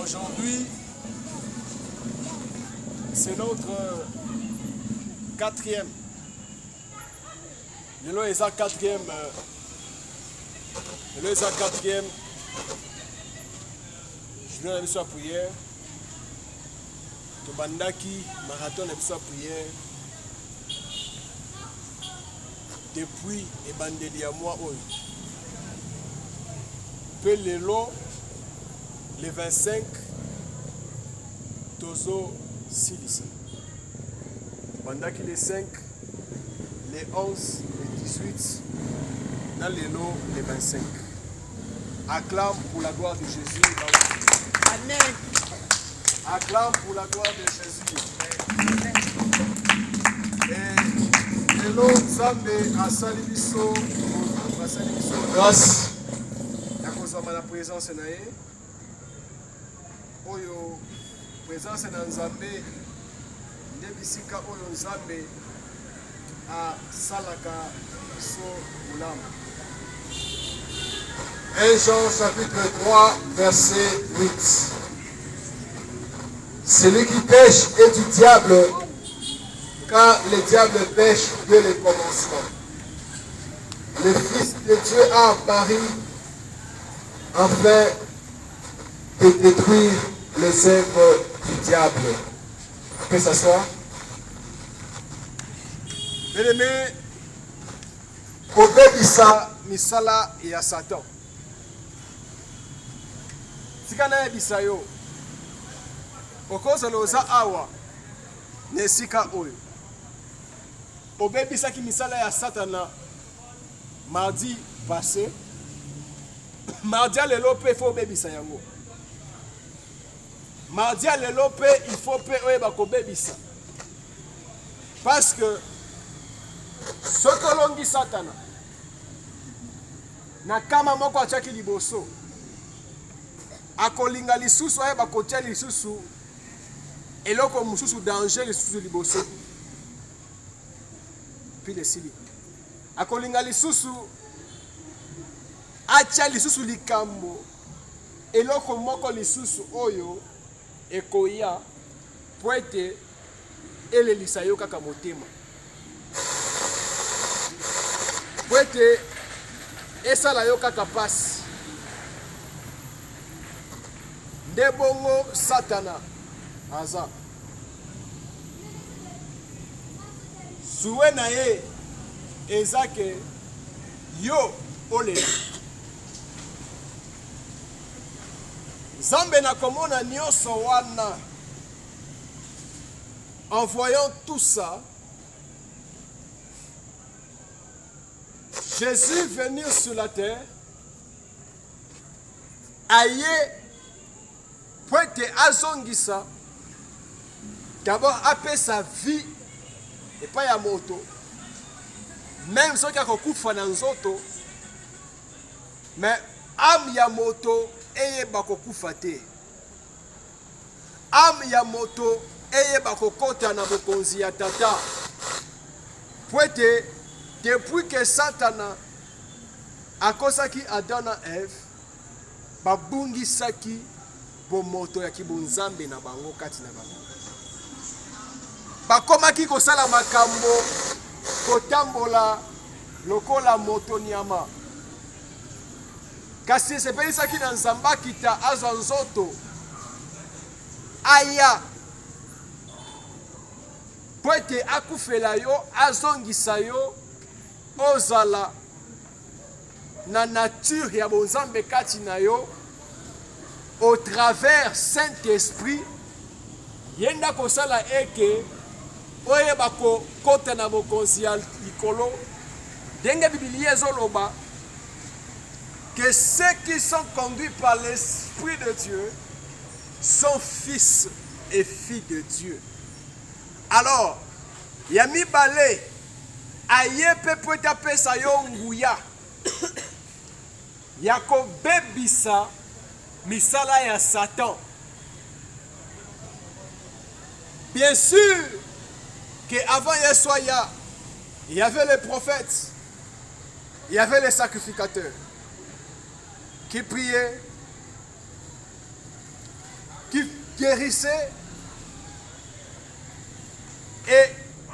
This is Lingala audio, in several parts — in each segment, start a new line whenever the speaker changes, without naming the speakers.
Aujourd'hui, c'est notre quatrième. Lelo eza quatrième. Lelo eza quatrième. Je viens de la prière. Tobandaki marathon de la prière. Depuis ebandeli ya moi oyo. Peu lelo le 25 tozo silisa. Bandaki les 5, les 11, les 18, dans lelo les 25. Acclame pour la gloire de Jésus.
Amen.
Acclame pour la gloire de Jésus. Et lelo Nzambe asali biso grâce ya kozama na présence na ye. Oyo présence na Nzambe nde bisika oyo Nzambe asalaka biso bolamu.
1 Jean chapitre 3 verset 8. Celui qui pêche est du diable, car le diable pêche dès le commencement. Le Fils de Dieu a apparu afin de détruire les œuvres du diable. On peut s'asseoir.
Bien-aimé, kobebisa misala ya Satan. Tika na yebisa yo. Okozala oza awa na esika oyo. Obebisaki misala ya Satana mardi passé. Mardi lelo pe faut obebisa yango. Mardi lelo pe il faut pe oyeba kobebisa. Parce que ce que l'on dit Satana na kama moko atiaki liboso akolinga lisusu ayeba kotia lisusu eloko mususu danger lisusu liboso puis esili akolinga lisusu atia lisusu likambo eloko moko lisusu oyo ekoya po ete elelisa yo kaka motema po ete esala yo kaka pasi. Nde bongo Satana aza suwe na ye eza ke yo olela Nzambe na komona nyonso wana. En voyant tout ça, Jésus venir sur la terre, aye pointe azongisa, d'abord appeler sa vie et pas ya moto, même ceux qui ont kufa na nzoto, mais âme ya moto eye bakokufa te, âme ya moto eye bakokota na bokonzi ya tata, pointe depuis que Satana akosaki Adam na Eve, babungisaki bomoto ya kibunzambe na bango kati na bango. Bakomaki kosala makambo kotambola lokola moto nyama. Kasi sepelisaki na nzamba kita azwa nzoto aya po ete akufela yo azongisa yo ozala na nature ya bonzambe kati na yo au travers Saint-Esprit yenda kosala eke oyeba kokota na bokonzi ya likolo ndenge Biblia ezoloba que ceux qui sont conduits par l'Esprit de Dieu sont fils et filles de Dieu. Alors, yami balé aye pe poeta pesa yo nguya yako bebisa misala ya Satan. Bien sûr que avant Yessoya, il y avait les prophètes, il y avait les sacrificateurs qui priaient, guérissait et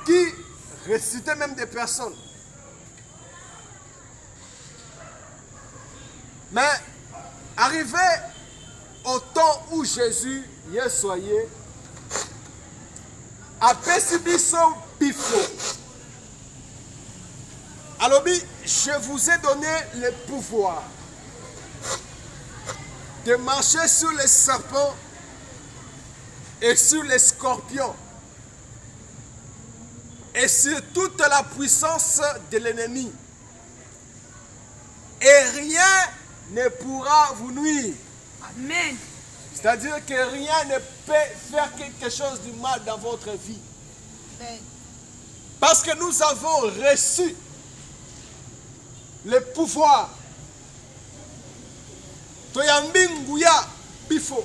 qui ressuscitait même des personnes. Mais arrivé au temps où Jésus y est soyé, a perçu son bifo. Alors, je vous ai donné le pouvoir de marcher sur les serpents et sur les scorpions et sur toute la puissance de l'ennemi. Et rien ne pourra vous nuire.
Amen.
C'est-à-dire que rien ne peut faire quelque chose de mal dans votre vie.
Amen.
Parce que nous avons reçu le pouvoir. Toyambi nguya bifo.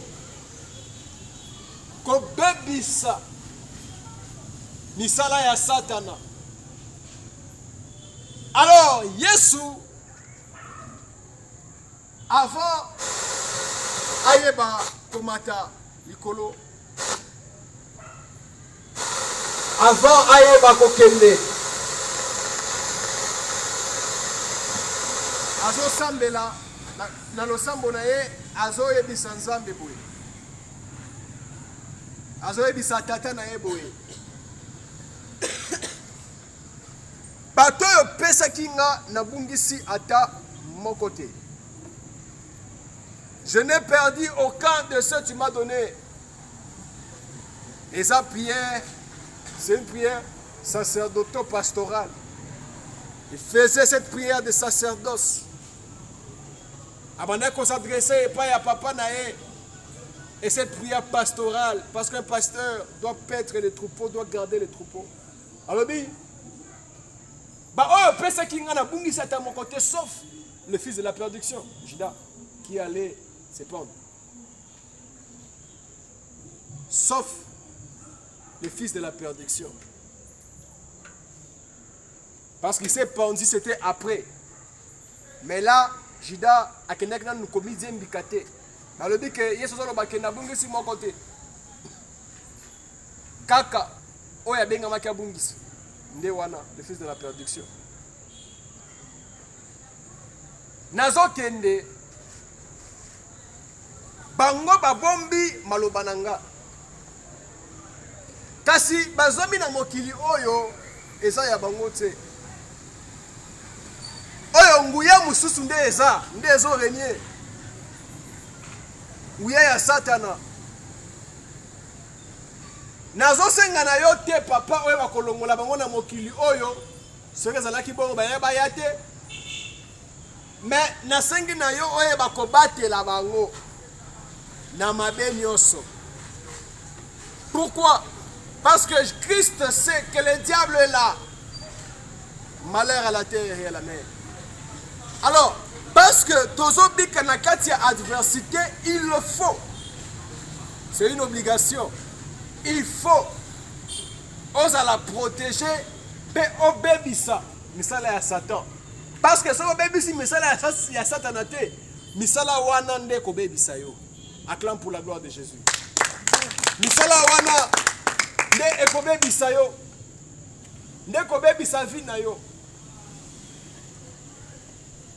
Ko bebisa misala ya Satana. Alors, Yesu, avant ayeba komata likolo,
Avant ayeba kokende,
azo sambela na losambo na ye, azo yebisa Nzambe boye, azo yebisa tata na ye boye. Bato yo pesa kinga na bungisi ata moko te. Je n'ai perdu aucun de ceux que tu m'as donné. Et sa prière, c'est une prière sacerdoto-pastorale. Il faisait cette prière de sacerdoce. Avant qu'on s'adressait et pas à papa naé. Et cette prière pastorale, parce qu'un pasteur doit paître les troupeaux, doit garder les troupeaux. Alors, sauf le fils de la perdition, Judas, qui allait se pendre. Sauf le fils de la perdition. Parce qu'il s'est pendu, c'était après. Mais là, Judas a nous commis des mbikate. Alors dit que Yesu solo bakena bungisi mon côté. Kaka oya benga maki bungisi. Nde wana le fils de la perdition. Nazo kende bango babombi malobananga. Kasi bazomi na mokili oyo eza ya bango te. Oyo nguya mususu nde eza, nde ezo renier. Nguya ya Satana. Nazo senga na yo te papa oyo bakolongola bango na mokili oyo soki ezalaki bongo bayeba ya te. Mais nasengi na yo oyo bakobatela bango na mabe nyonso. Pourquoi? Parce que Christ sait que le diable est là. Malheur à la terre et à la mer. Alors, parce que tozobi kanakati ya adversité, il le faut. C'est une obligation. Il faut. Osa la protéger, pe obebisa misala ya Satan. Parce que ça obebisi misala ya Satan te, misala wana nde ko bebisa yo. Acclame pour la gloire de Jésus. Misala wana nde ko bebisa yo. Nde ko bebisa vie na yo.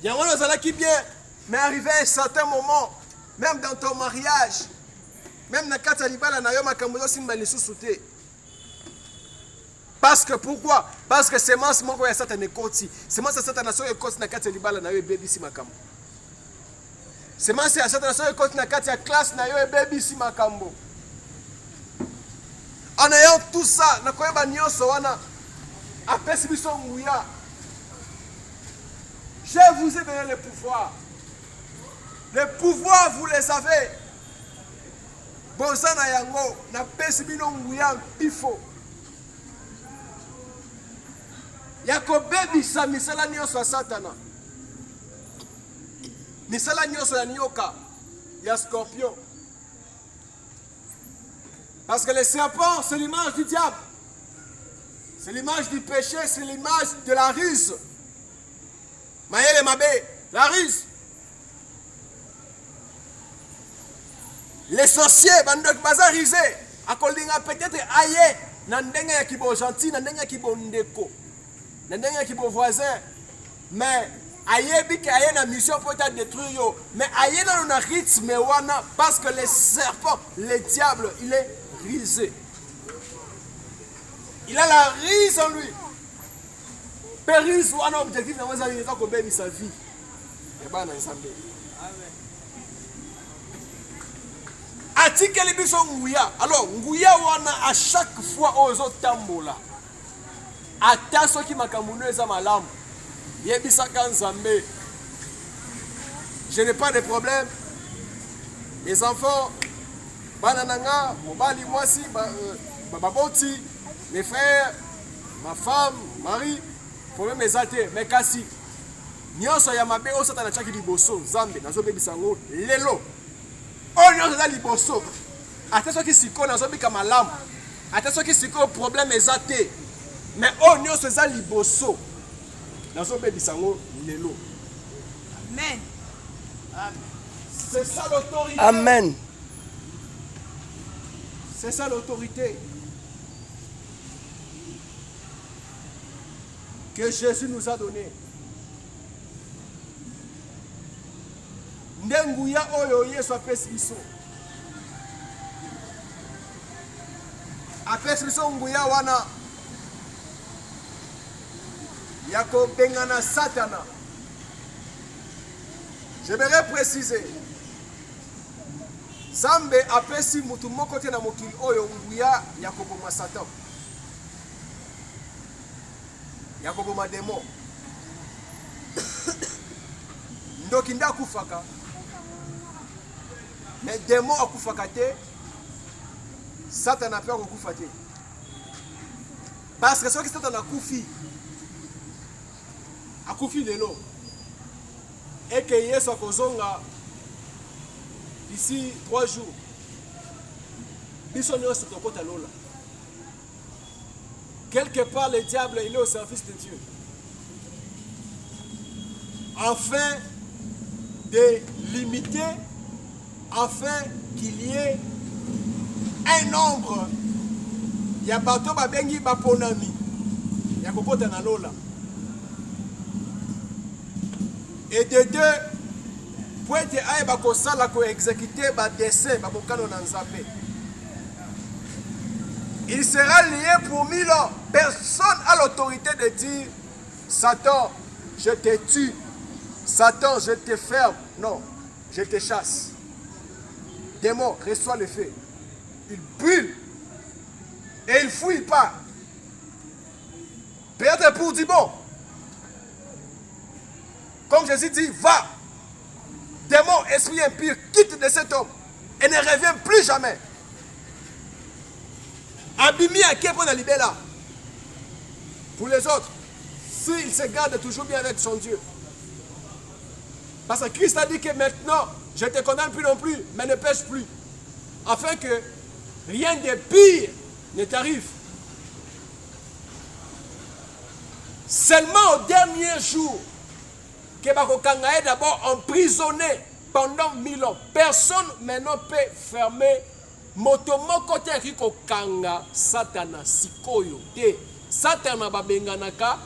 Yango ozalaki bien, mais arrivé à un certain moment, même dans ton mariage, même na kati ya libala na yo makambo simba lisusu te. Parce que pourquoi? Parce que semence moko ya Satan ekoti. Semence ya Satan so ekoti na kati ya libala na yo ebebisi makambo. Semence ya Satan so ekoti na kati ya classe na yo ebebisi makambo. En ayant tout ça, na koyeba nyonso wana apesi biso nguya. Je vous ai donné le pouvoir. Le pouvoir, vous le savez. Bonsana yango, na pesi bino nguya pifo. Yakobebi sa misala nyonso ya Satana. Misala nyonso ya nyoka, ya scorpion. Parce que le serpent, c'est l'image du diable. C'est l'image du péché, c'est l'image de la ruse. Mayele mabe, la ruse. Les sorciers, bandok bazar risé. Akolinga peut-être aye. Nandenge ya kibo gentil, nandenge ya kibo ndeko. Nandenge ya kibo voisin. Mais aye bi que aye na mission pour te détruire yo. Mais aye na na rythme wana parce que les serpents, le diable, il est risé. Il a la rise en lui. Péris ou un objectif dans vos amis qui bénit sa vie. Et bien, ensemble. Atikeli biso nguya. Alors, nguya wana à chaque fois aux autres tambola. Ata soki makamunu eza malamu. Yebisaka nzambe. Je n'ai pas de problème. Les enfants, banananga, mobali mwasi, baboti, mes frères, ma femme, mari, problème ezate, mais kasi. Nyonso ya mabe o satana chaki liboso, nzambe nazo bebisa ngo lelo. O nyonso za liboso. Ata soki siko nazo bika malamu. Ata soki siko problème ezate. Mais o nyonso za liboso. Nazo bebisa ngo lelo.
Amen.
C'est ça l'autorité.
Amen.
C'est ça l'autorité que Jésus nous a donnée. Ndenguya oyo Yesu apesi biso. Apesi biso nguya wana. Yako bengana Satana. J'aimerais préciser. Zambe apesi mutu moko te na mokili oyo nguya ya koboma Satan. Ya koboma démon. Ndoki nda kufaka. Mais démon akufaka te. Satan a peur kokufa te. Parce que soki Satan akufi. Akufi lelo. Et que Yesu akozonga d'ici 3 jours. Quelque part, le diable il est au service de Dieu. Afin de limiter, afin qu'il y ait un nombre. Il y a bateau babengi baponami. Il y a kokota na lola. Et de deux, pour être aïe bakosala ko exécuter ba dessin ba bokano na nzambe. Il sera lié pour 1000 ans. Personne a l'autorité de dire Satan, je te tue. Satan, je te ferme. Non, je te chasse. Démon, reçoit le feu. Il brûle. Et il fouille pas. Peut-être pour dire bon. Comme Jésus dit, va. Démon, esprit impur, quitte de cet homme. Et ne revient plus jamais. Abimi à Képo na libéla. Pour les autres, s'il se garde toujours bien avec son Dieu. Parce que Christ a dit que maintenant, je ne te condamne plus non plus, mais ne pêche plus. Afin que rien de pire ne t'arrive. Seulement au dernier jour, que Bakokanga est d'abord emprisonné pendant 1000 ans. Personne maintenant peut fermer motomoko te riko kanga Satana sikoyo te. Satana babenganaka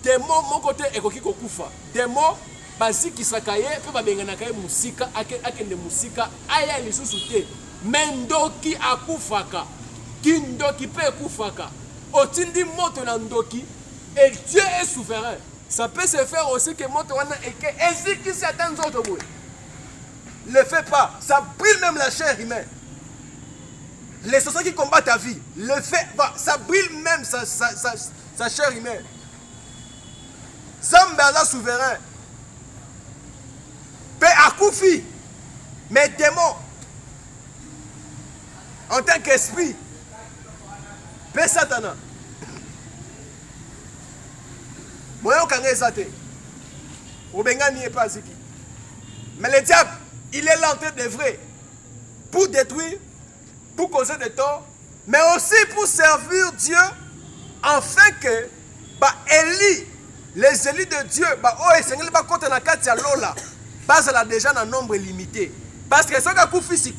demo moko te ekoki kokufa. Demo baziki sakaye pe babenganaka musika akende musika aya lisusu te. Mendoki akufaka. Kindoki pe kufaka. Otindi moto na ndoki et Dieu est souverain. Ça peut se faire aussi que moto wana et que ainsi que certains autres boy. Le fait pas, ça brûle même la chair humaine. Les sorciers qui combattent ta vie, le fait pas, ça brûle même sa chair humaine. Zambala souverain. Pe akoufi. Mais démon. En tant qu'esprit. Pe Satana. Moyo kangé sate. Obengani n'est pas ziki. Mais le diable, il est là en train d'œuvrer pour détruire, pour causer des torts, mais aussi pour servir Dieu, afin que Élie, les élus de Dieu, parce qu'elle a déjà un nombre limité. Parce que ce qui a fait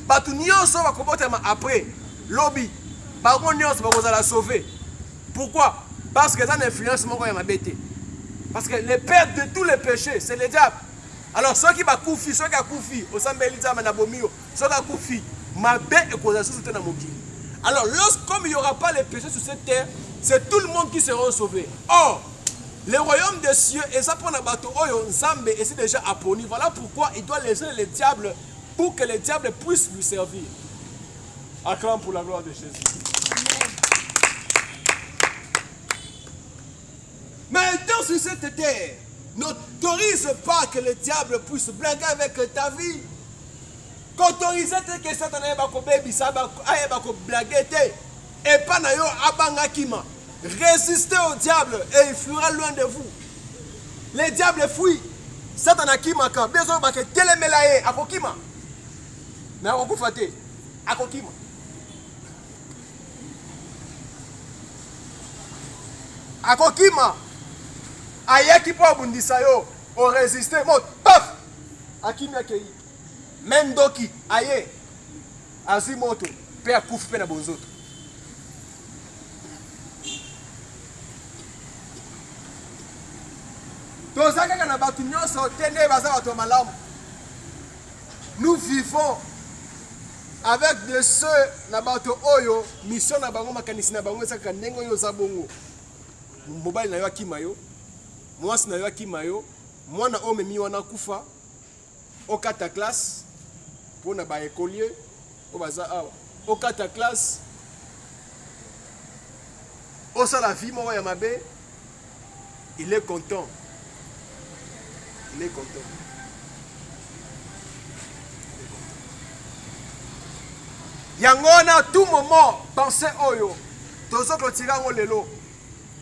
bato nyonso bakobotama après lobby bango nyonso bakozala sauver. Pourquoi? Parce que ça a une influence moko ya mabe te. Parce que le père de tous les péchés, c'est le diable. Alors ceux qui bakoufi, ceux qui akoufi, osambeli nzambe na bomio, ceux qui akoufi, mabe ekozala susu te na mokili. Alors comme il n'y aura pas les péchés sur cette terre, c'est tout le monde qui sera sauvé. Or, le royaume des cieux, et ça pour Nabato, Nzambe est déjà apponi. Voilà pourquoi il doit laisser le diable pour que le diable puisse lui servir. Acclame pour la gloire de Jésus. Maintenant sur cette terre, n'autorise pas que le diable puisse blaguer avec ta vie. Qu'autorise que Satan aille blaguer et pas na yo abanga kima. Résistez au diable et il fuira loin de vous. Le diable fuit. Satan a kima ka. Besoin de telemelaye akokima. Mais akokufate akokima. Akokima. Ayaki po abundisa yo. O résister. Mot. Paf. Akimi akei. Mendoki. Aye. Azimoto. Pe akufu pe na bonzoto. Nous vivons avec de ceux nabato oyo mission na bango makanisi na bango saka ndengo yo zabongo mobile na yo akimayo mwasi na yo akimayo mwana ome mi wana kufa okata classe pona ba écolier o baza awa okata classe osala vie mo ya mabe. Il est content. Il est content. Yangona à tout moment pensez oyo. Tozo klotirango lelo.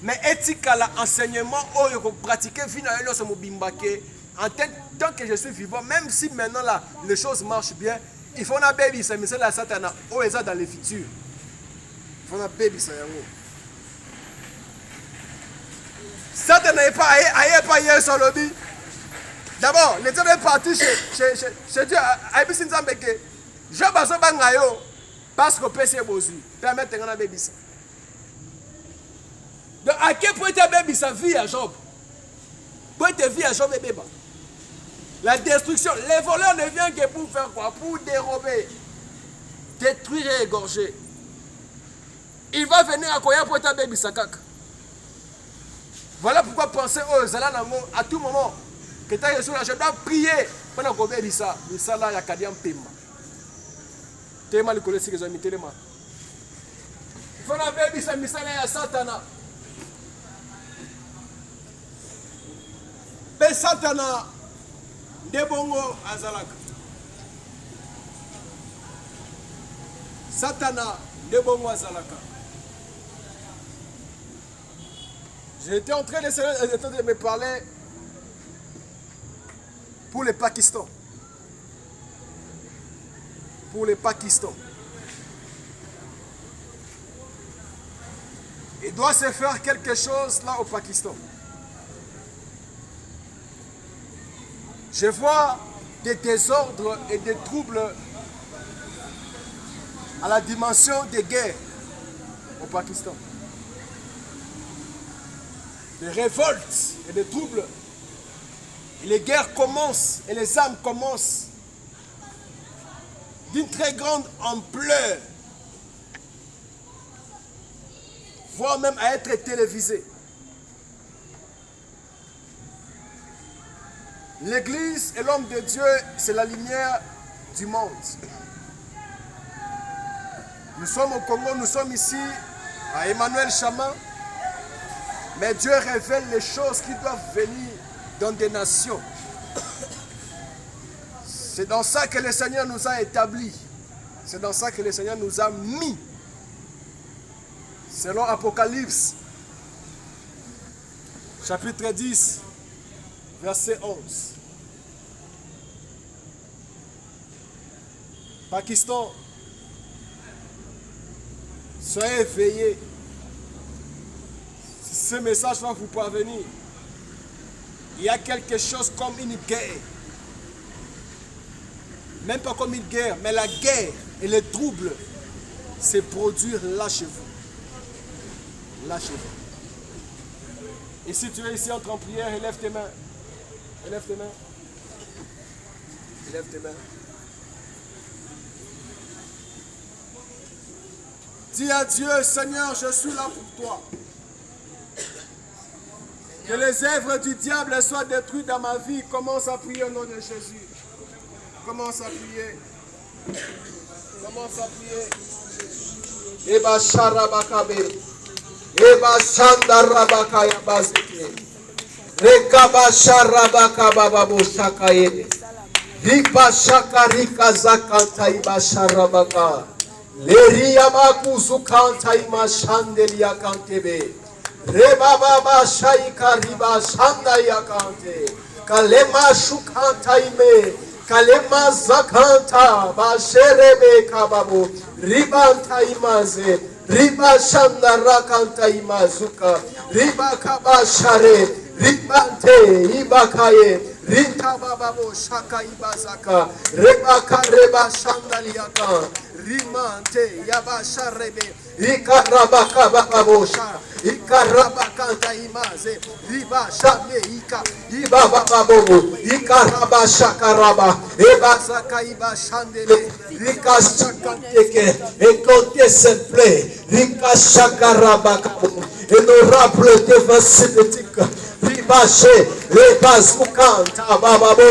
Mais éthique la enseignement oyo ko pratiquer vina yo so mobimbake. En tant que je suis vivant, même si maintenant là les choses marchent bien, il faut na baby ça mais c'est la satana o eza dans le futur. Il faut na baby ça yango. Satan n'est pas aïe pas hier sur le lobby. D'abord, le diable est parti chez Dieu. Aïbisi Nzambeke. Job a son bangayo. Parce que PC est bozu. Permettez qu'on a bébé ça. Donc, à quel point ta bébé sa vie à Job? Pour ta vie à Job et bébé. La destruction. Les voleurs ne viennent que pour faire quoi? Pour dérober, détruire et égorger. Il va venir à quoi pour ta bébé sa caca. Voilà pourquoi penser aux Zalanamo à tout moment que je dois prier pendant qu'on veut ça. Mais ça là, il y a Kadiam Pema. Tellement le collègue que j'ai mis tellement. Il faut que ça, mais ça là, il y a Satana. Mais Satana, Debongo Azalaka. Satana, Debongo Azalaka. J'étais en train de me parler pour le Pakistan. Pour le Pakistan. Il doit se faire quelque chose là au Pakistan. Je vois des désordres et des troubles à la dimension des guerres au Pakistan. Des révoltes et des troubles. Et les guerres commencent et les armes commencent d'une très grande ampleur, voire même à être télévisées. L'Église et l'homme de Dieu, c'est la lumière du monde. Nous sommes au Congo, nous sommes ici à Emmanuel Chama. Mais Dieu révèle les choses qui doivent venir dans des nations. C'est dans ça que le Seigneur nous a établis. C'est dans ça que le Seigneur nous a mis. Selon Apocalypse, chapitre 10, verset 11. Pakistan, soyez éveillés. Si ce message va vous parvenir, il y a quelque chose comme une guerre. Même pas comme une guerre, mais la guerre et les troubles se produisent là chez vous. Là chez vous. Et si tu es ici entre en prière, élève tes mains. Élève tes mains. Élève tes mains. Dis à Dieu, Seigneur, je suis là pour toi. Que les œuvres du diable soient détruites dans ma vie. Commence à prier au nom de Jésus. Commence à prier. Commence à prier.
Eba sharabakabe. Eba shandarabakaya bazeke. Rekaba sharabakaba babu shakaye. Riba shakarika zakanta iba sharabaka. Leria makuzu kanta ima shandelia kantebe. Reba baba shaika riba shanda yakante. Kalema shukanta ime. Kalema zakanta basherebe kababu ribanta imaze riba shanda rakanta imazuka riba kabashare ribante ibakaye rinta bababo shaka ibazaka reba shanda liaka rimante yabasharebe ikarabaka bababosha ikarabakanta imaze riba shame iba bababo ikarabashaka raba ebazaka iba shandele rikashakanteke écoutez s'il plaît rikashakarabaka honorable devant cinétique ribaché rebazukanta bababo